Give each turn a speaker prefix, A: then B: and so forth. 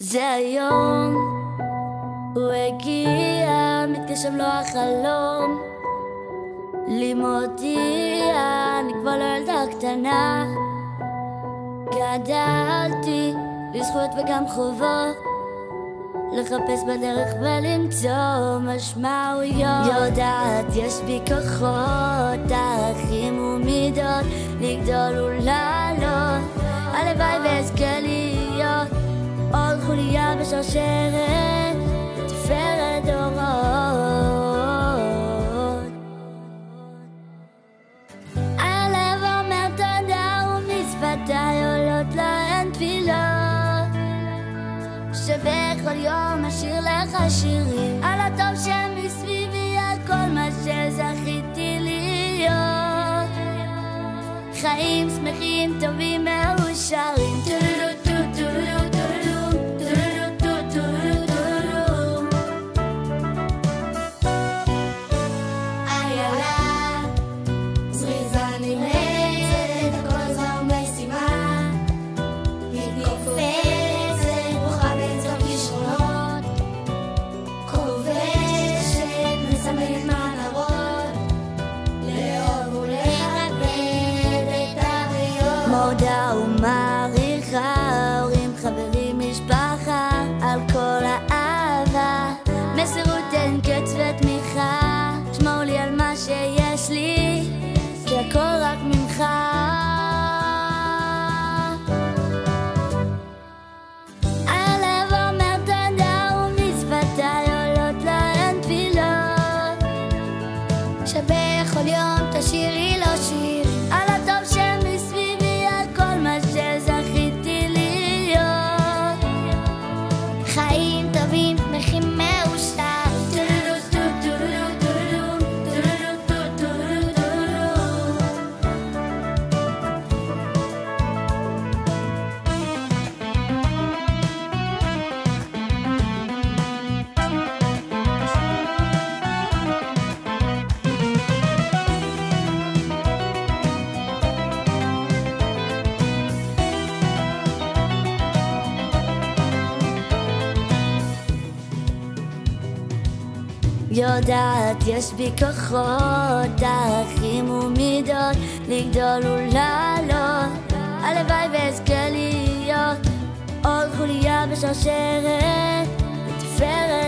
A: זה היום, הוא הגיע, מתגשם לו החלום. לי מודיע, אני כבר לא ילדה קטנה. גדלתי לזכות וגם חובות, לחפש בדרך ולמצוא משמעויות. יודעת יש בי כוחות, ערכים ומידות, לגדול ולעלות, הלוואי ואזכה להיות עוד חוליה בשרשרת תפארת דורות. הלב אומר תודה ומשפתיי עולות להן תפילות, שבכל יום אשיר לך שירים על הטוב שמסביבי, על כל מה שזכיתי להיות. חיים שמחים טובים מאושרים, מודה ומעריכה, הורים, חברים, משפחה, על כל האהבה, מסירות אין קץ ותמיכה. שמור לי על מה שיש לי, כי הכל רק ממך. הלב אומר תודה ומשפתיי עולות להן תפילות, שבכל יום תשירי לו שיר על הטוב שמסביבי, על כל מה שזכיתי להיות. חיים טובים שמחים מאושרים, יודעת יש בי כוחות, ערכים ומידות, לגדול ולעלות, הלוואי ואזכה להיות עוד חוליה בשרשרת לתפארת